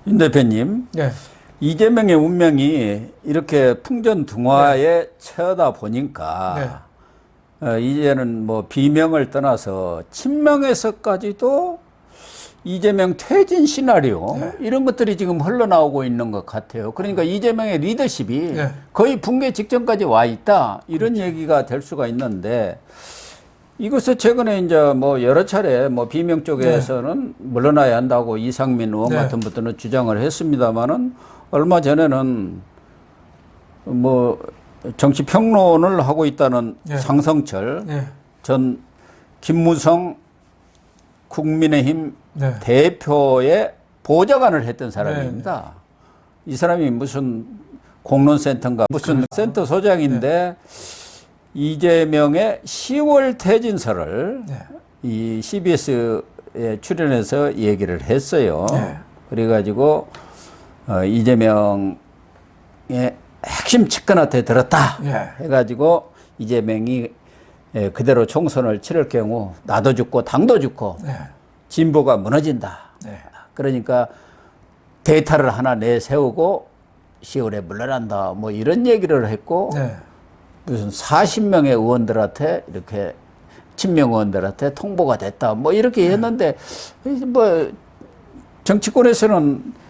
윤 대표님, 네. 이재명의 운명이 이렇게 풍전등화에 처하다 보니까 이제는 뭐 비명을 떠나서 친명에서까지도 이재명 퇴진 시나리오 이런 것들이 지금 흘러나오고 있는 것 같아요. 그러니까 이재명의 리더십이 거의 붕괴 직전까지 와 있다 이런 얘기가 될 수가 있는데, 이것을 최근에 이제 뭐 여러 차례 뭐 비명 쪽에서는 물러나야 한다고 이상민 의원 같은 분들은 주장을 했습니다만은, 얼마 전에는 뭐 정치 평론을 하고 있다는 장성철 전 김무성 국민의힘 대표의 보좌관을 했던 사람입니다. 이 사람이 무슨 공론센터인가 무슨 센터 소장인데, 이재명의 10월 퇴진설을 이 CBS에 출연해서 얘기를 했어요. 그래가지고 이재명의 핵심 측근한테 들었다 해가지고 이재명이 그대로 총선을 치를 경우 나도 죽고 당도 죽고 진보가 무너진다. 그러니까 데이터를 하나 내세우고 10월에 물러난다 뭐 이런 얘기를 했고, 무슨 40명의 의원들한테 이렇게 친명 의원들한테 통보가 됐다 뭐 이렇게 했는데, 뭐 정치권에서는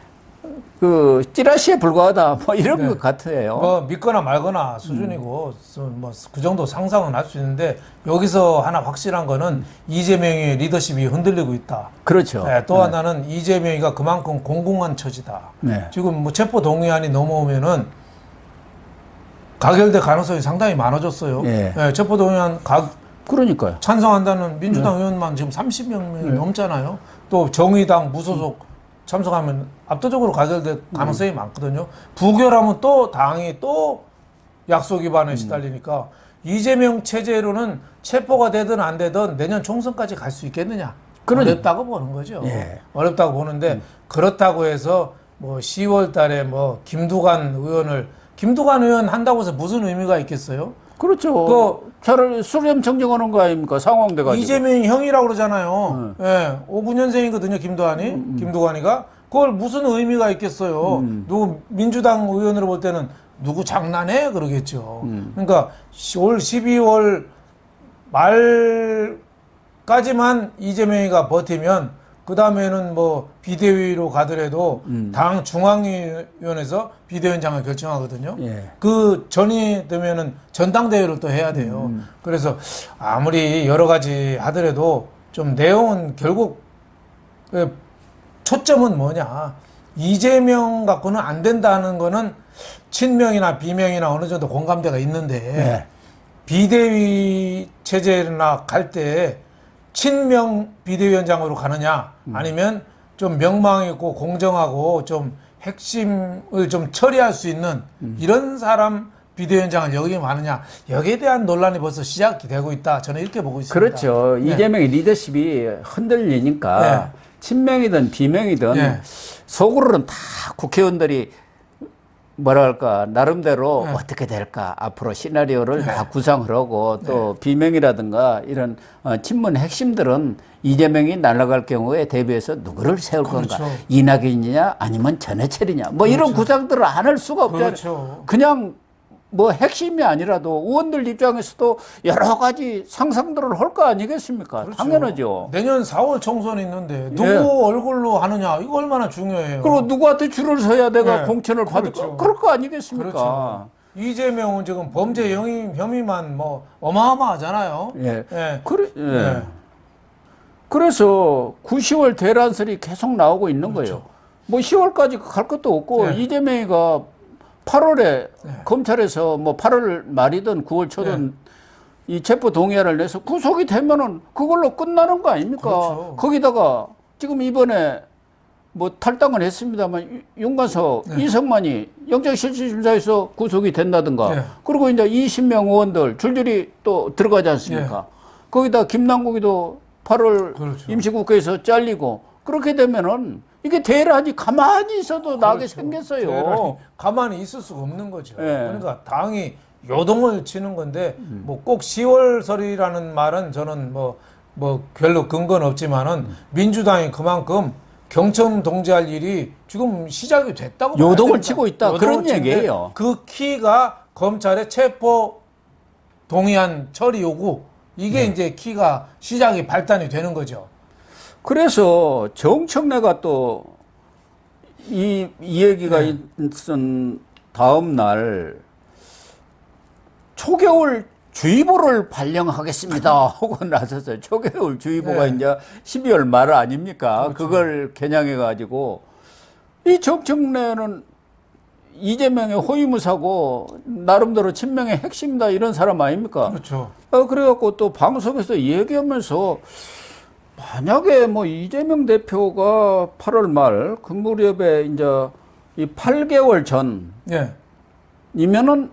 그 찌라시에 불과하다 뭐 이런 것 같아요. 뭐 믿거나 말거나 수준이고 뭐 그 정도 상상은 할 수 있는데, 여기서 하나 확실한 거는 이재명의 리더십이 흔들리고 있다. 그렇죠. 또 하나는 이재명이가 그만큼 공공한 처지다. 지금 뭐 체포 동의안이 넘어오면은 가결될 가능성이 상당히 많아졌어요. 체포 동의안 그러니까요. 찬성한다는 민주당 의원만 지금 30명이 넘잖아요. 또 정의당 무소속 참석하면 압도적으로 가결될 가능성이 많거든요. 부결하면 또 당이 또 약속 위반에 시달리니까 이재명 체제로는 체포가 되든 안 되든 내년 총선까지 갈 수 있겠느냐. 어렵다고 보는 거죠. 어렵다고 보는데, 그렇다고 해서 뭐 10월 달에 뭐 김두관 의원 한다고 해서 무슨 의미가 있겠어요? 그렇죠. 차라리 수렴 청정하는 거 아닙니까? 상황돼가지고. 이재명이 형이라고 그러잖아요. 59년생이거든요, 김두관이가. 그걸 무슨 의미가 있겠어요? 누구 민주당 의원으로 볼 때는 누구 장난해? 그러겠죠. 그러니까 올 12월 말까지만 이재명이가 버티면, 그 다음에는 뭐 비대위로 가더라도 당 중앙위원회에서 비대위원장을 결정하거든요. 그 전이 되면은 전당대회를 또 해야 돼요. 그래서 아무리 여러 가지 하더라도 좀 내용은 결국 초점은 뭐냐. 이재명 갖고는 안 된다는 거는 친명이나 비명이나 어느 정도 공감대가 있는데, 비대위 체제나 갈 때 친명 비대위원장으로 가느냐, 아니면 좀 명망 있고 공정하고 좀 핵심을 좀 처리할 수 있는 이런 사람 비대위원장을 역임하느냐, 하느냐, 여기에 대한 논란이 벌써 시작이 되고 있다. 저는 이렇게 보고 있습니다. 그렇죠. 이재명의 리더십이 흔들리니까 친명이든 비명이든 속으로는 다 국회의원들이 뭐랄까 나름대로 어떻게 될까 앞으로 시나리오를 다 구상을 하고, 또 비명이라든가 이런 친문 핵심들은 이재명이 날아갈 경우에 대비해서 누구를 세울 건가, 이낙연이냐 아니면 전해철이냐 뭐 이런 구상들을 안 할 수가 없잖아요. 그냥 뭐 핵심이 아니라도 의원들 입장에서도 여러 가지 상상들을 할 거 아니겠습니까? 당연하죠. 내년 4월 총선이 있는데 누구 얼굴로 하느냐, 이거 얼마나 중요해요. 그리고 누구한테 줄을 서야 내가 공천을 받을까? 그럴 거 아니겠습니까? 이재명은 지금 범죄 혐의만 뭐 어마어마하잖아요. 그래서 9, 10월 대란설이 계속 나오고 있는 거예요. 뭐 10월까지 갈 것도 없고, 이재명이가 8월에 검찰에서 뭐 8월 말이든 9월 초든 이 체포 동의안을 내서 구속이 되면은 그걸로 끝나는 거 아닙니까? 거기다가 지금 이번에 뭐 탈당을 했습니다만 윤관석, 이성만이 영장실질심사에서 구속이 된다든가, 그리고 이제 20명 의원들 줄줄이 또 들어가지 않습니까? 거기다 김남국이도 8월 임시국회에서 잘리고, 그렇게 되면은 이게 대란이 가만히 있어도 나게 생겼어요. 대란이 가만히 있을 수가 없는 거죠. 그러니까 당이 요동을 치는 건데, 뭐 꼭 10월설이라는 말은 저는 뭐 별로 근거는 없지만은 민주당이 그만큼 경청 동지할 일이 지금 시작이 됐다고 요동을 봐야 치고 있다. 요동을 그런 치는데 얘기예요. 그 키가 검찰의 체포 동의안 처리 요구 이게 이제 키가 시작이 발단이 되는 거죠. 그래서 정청래가 또 이 얘기가 있은 다음 날 초겨울 주의보를 발령하겠습니다 하고 나서서 초겨울 주의보가 네. 이제 12월 말 아닙니까? 그렇죠. 그걸 겨냥해 가지고 이 정청래는 이재명의 호위무사고 나름대로 친명의 핵심이다 이런 사람 아닙니까? 그렇죠. 그래갖고 또 방송에서 얘기하면서 만약에 뭐 이재명 대표가 8월 말 그 무렵에 이제 이 8개월 예. 전이면은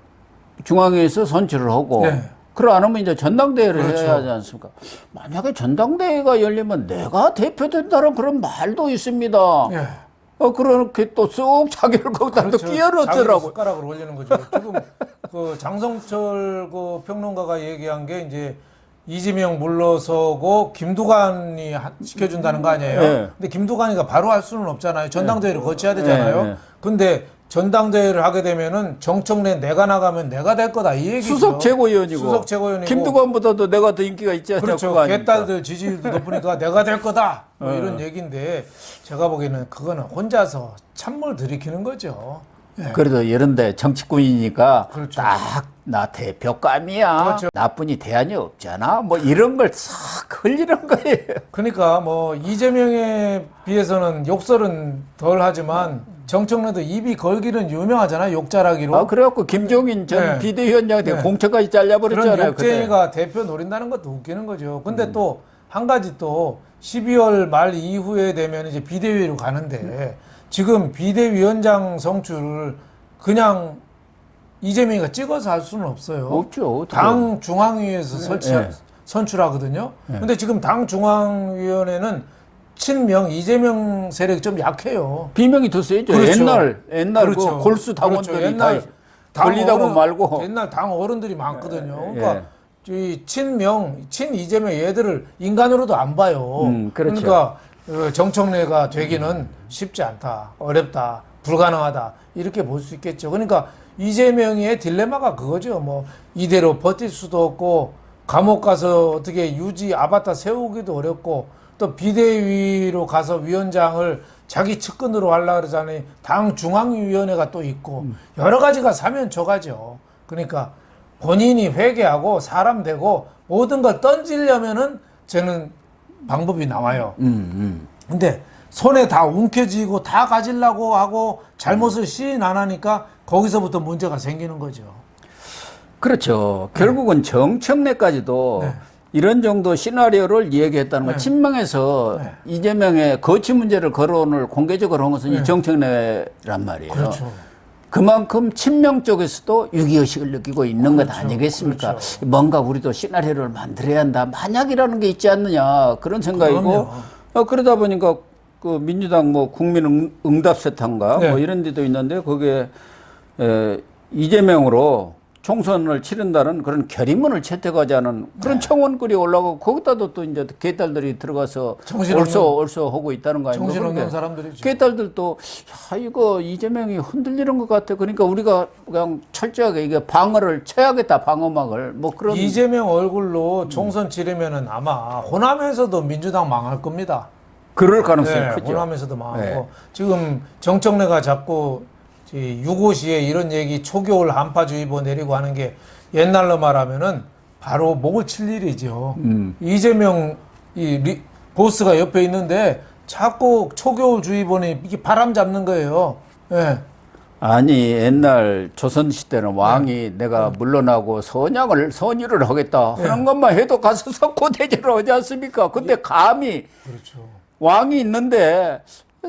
중앙회에서 선출을 하고 네. 그러 안 하면 이제 전당대회를 그렇죠. 해야 하지 않습니까? 만약에 전당대회가 열리면 내가 대표된다는 그런 말도 있습니다. 예. 그렇게 또 쑥 자기를 거기다 또 자기 끼어넣더라고. 숟가락을 올리는 거죠. 지금 그 장성철 그 평론가가 얘기한 게 이제 이재명 물러서고 김두관이 시켜준다는 거 아니에요? 네. 근데 김두관이가 바로 할 수는 없잖아요. 전당대회를 거쳐야 되잖아요. 네. 근데 전당대회를 하게 되면은 정청래 내가 나가면 내가 될 거다 이 얘기죠. 수석 최고위원이고. 수석 최고위원이고. 김두관보다도 내가 더 인기가 있지 않냐. 그렇죠. 그거 아닙니까? 개딸들 지지율도 높으니까 내가 될 거다. 뭐 이런 얘기인데 제가 보기에는 그거는 혼자서 찬물 들이키는 거죠. 예. 그래도 이런데 정치꾼이니까 그렇죠. 딱 나 대표감이야. 그렇죠. 나쁜이 대안이 없잖아. 뭐 이런 걸 싹 흘리는 거예요. 그러니까 뭐 이재명에 비해서는 욕설은 덜 하지만 정청래도 입이 걸기는 유명하잖아요. 욕잘하기로. 그래갖고 김종인 전 네. 비대위원장한테 네. 공천까지 그런 잘라버렸잖아요. 욕쟁이가 대표 노린다는 것도 웃기는 거죠. 근데 또 한 가지 또 12월 말 이후에 되면 이제 비대위로 가는데 지금 비대위원장 성출을 그냥 이재명이가 찍어서 할 수는 없어요. 없죠. 당 중앙위에서 네. 선출하거든요. 근데 지금 당 중앙위원회는 친명 이재명 세력이 좀 약해요. 비명이 더 세죠. 그렇죠. 옛날 그렇죠. 그 골수 당원들이 그렇죠. 옛날 다 걸리다고 말고. 옛날 당 어른들이 많거든요. 예. 그러니까 이 친명, 친 이재명 얘들을 인간으로도 안 봐요. 그렇죠. 그러니까 정청래가 되기는 쉽지 않다, 어렵다, 불가능하다 이렇게 볼 수 있겠죠. 그러니까 이재명의 딜레마가 그거죠. 뭐 이대로 버틸 수도 없고 감옥 가서 어떻게 유지 아바타 세우기도 어렵고 또 비대위로 가서 위원장을 자기 측근으로 하려고 그러잖아요. 당 중앙위원회가 또 있고 여러 가지가 사면초가죠. 그러니까 본인이 회개하고 사람 되고 모든 걸 던지려면은 저는 방법이 나와요. 근데 손에 다 움켜쥐고 다 가지려고 하고 잘못을 시인 안 하니까 거기서부터 문제가 생기는 거죠. 그렇죠. 결국은 정청래까지도 네. 이런 정도 시나리오를 얘기했다는 건 네. 친명에서 네. 이재명의 거취 문제를 거론을 공개적으로 한 것은 네. 이 정청래란 말이에요. 그렇죠. 그만큼 친명 쪽에서도 위기의식을 느끼고 있는 것 그렇죠. 아니겠습니까? 그렇죠. 뭔가 우리도 시나리오를 만들어야 한다. 만약이라는 게 있지 않느냐. 그런 생각이고. 그럼요. 그러다 보니까 그 민주당 뭐 국민응답세탄가 네. 뭐 이런 데도 있는데 거기에 이재명으로 총선을 치른다는 그런 결의문을 채택하자는 그런 청원글이 올라가고 거기다도 또 이제 개딸들이 들어가서 얼쏘 하고 있다는 거 아닙니까? 정신없는 사람들이죠. 개딸들도 야 이거 이재명이 흔들리는 것 같아. 그러니까 우리가 그냥 철저하게 이게 방어를 쳐야겠다. 방어막을 뭐 그런. 이재명 얼굴로 총선 치르면은 아마 호남에서도 민주당 망할 겁니다. 그럴 가능성이 크죠. 호남에서도 망하고 네. 지금 정청래가 자꾸 6.5시에 이런 얘기 초겨울 한파주의보 내리고 하는 게 옛날로 말하면은 바로 목을 칠 일이죠. 이재명 보스가 옆에 있는데 자꾸 초겨울 주의보니 이게 바람 잡는 거예요. 예. 아니 옛날 조선시대는 왕이 내가 물러나고 선의를 하겠다 하는 것만 해도 가서 석고대죄를 하지 않습니까? 근데 감히 그렇죠. 왕이 있는데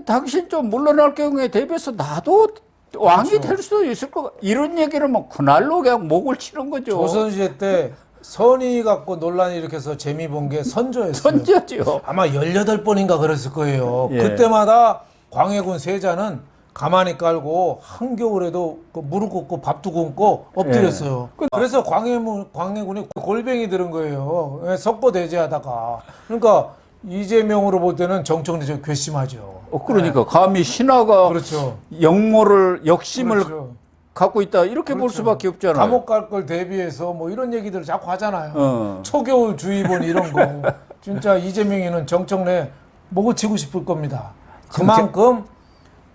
당신 좀 물러날 경우에 대비해서 나도 왕이 될 수도 있을 거 이런 얘기를 뭐 그날로 그냥 목을 치는 거죠. 조선시대 때 선의 갖고 논란이 일으켜서 재미 본 게 선조였어요. 선지였죠. 아마 18번인가 그랬을 거예요. 예. 그때마다 광해군 세자는 가만히 깔고 한겨울에도 그 무릎 꿇고 밥도 굶고 엎드렸어요. 그래서 광해군이 골병이 들은 거예요. 석고대죄하다가. 그러니까 이재명으로 볼 때는 정청래 좀 괘씸하죠. 그러니까 감히 신하가 그렇죠. 역모를 역심을 그렇죠. 갖고 있다 이렇게 볼 그렇죠. 수밖에 없잖아요. 감옥 갈 걸 대비해서 뭐 이런 얘기들을 자꾸 하잖아요. 어. 초겨울 주의본 이런 거. 진짜 이재명이는 정청래 목을 치고 싶을 겁니다. 그만큼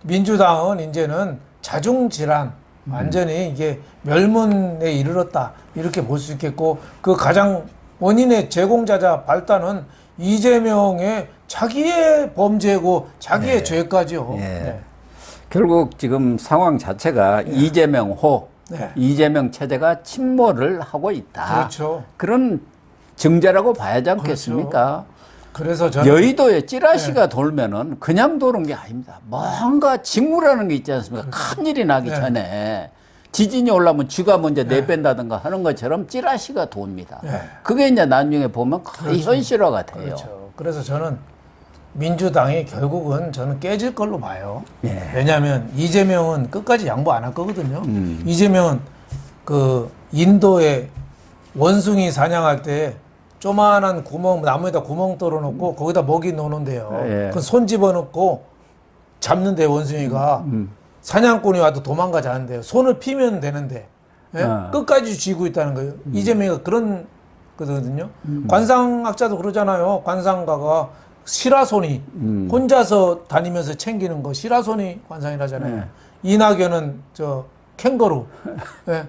민주당은 이제는 자중질환 완전히 이게 멸문에 이르렀다 이렇게 볼 수 있겠고 그 가장 원인의 제공자자 발단은 이재명의 자기의 범죄고 자기의 죄까지요. 예. 네. 결국 지금 상황 자체가 이재명호, 네. 이재명 체제가 침몰을 하고 있다. 그렇죠. 그런 증자라고 봐야지 않겠습니까? 그래서 저는 여의도에 찌라시가 돌면은 그냥 도는 게 아닙니다. 뭔가 징후라는 게 있지 않습니까? 큰 일이 나기 네. 전에 지진이 올라오면 쥐가 먼저 내뺀다든가 하는 것처럼 찌라시가 돕니다. 네. 그게 이제 나중에 보면 거의 현실화가 돼요. 그렇죠. 그래서 저는 민주당이 결국은 저는 깨질 걸로 봐요. 예. 왜냐하면 이재명은 끝까지 양보 안 할 거거든요. 이재명은 그 인도에 원숭이 사냥할 때 조만한 구멍 나무에다 구멍 뚫어놓고 거기다 먹이 넣는데요. 예. 그 손 집어넣고 잡는데 원숭이가 사냥꾼이 와도 도망가지 않는데요. 손을 피면 되는데 예? 끝까지 쥐고 있다는 거예요. 이재명이 그런 거거든요. 관상학자도 그러잖아요. 관상가가 시라소니 혼자서 다니면서 챙기는 거 시라소니 관상이라잖아요. 네. 이낙연은 저 캥거루 예?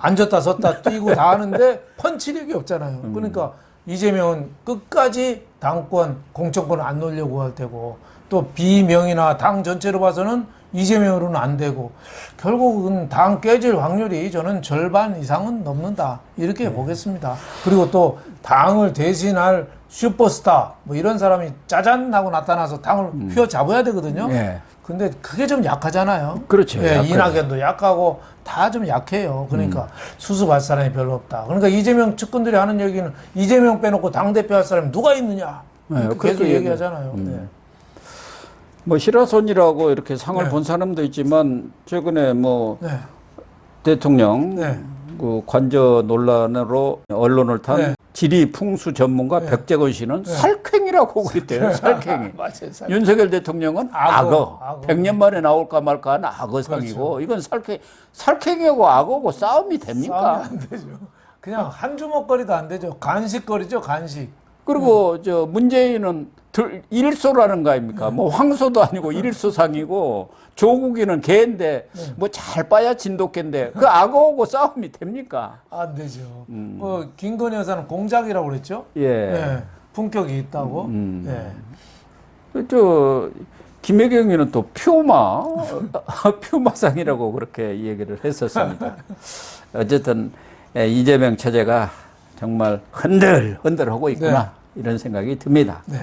앉았다 섰다 뛰고 다 하는데 펀치력이 없잖아요. 그러니까 이재명은 끝까지 당권 공천권을 안 놓으려고 할 테고 또 비명이나 당 전체로 봐서는 이재명으로는 안 되고 결국은 당 깨질 확률이 저는 절반 이상은 넘는다 이렇게 보겠습니다. 그리고 또 당을 대신할 슈퍼스타 뭐 이런 사람이 짜잔 하고 나타나서 당을 휘어잡아야 되거든요. 예. 근데 그게 좀 약하잖아요. 그렇죠. 예, 약하죠. 이낙연도 약하고 다 좀 약해요. 그러니까 수습할 사람이 별로 없다. 그러니까 이재명 측근들이 하는 얘기는 이재명 빼놓고 당대표 할 사람이 누가 있느냐. 네, 이렇게 그렇게 계속 얘기하잖아요. 네. 뭐 시라손이라고 이렇게 상을 네. 본 사람도 있지만 최근에 뭐 네. 대통령 네. 그 관저 논란으로 언론을 탄 네. 지리 풍수 전문가 네. 백재건 씨는 살쾡이라고 그랬대요. 살쾡이. 맞아요. 윤석열 대통령은 악어. 악어. 100년 만에 나올까 말까 하는 악어상이고 그렇죠. 이건 살쾡이하고 악어고 싸움이 싸우면 됩니까? 안 되죠. 그냥 한 주먹거리도 안 되죠. 간식거리죠, 간식. 그리고 저 문재인은 일소라는 거 아닙니까? 뭐 황소도 아니고 일소상이고 조국이는 개인데 뭐 잘 봐야 진돗개인데 그 악어하고 싸움이 됩니까? 안 되죠. 김건희 여사는 공작이라고 그랬죠? 예. 네. 품격이 있다고. 네. 저 김혜경이는 또 퓨마상이라고 그렇게 얘기를 했었습니다. 어쨌든 이재명 체제가 정말 흔들흔들하고 있구나 이런 생각이 듭니다. 네.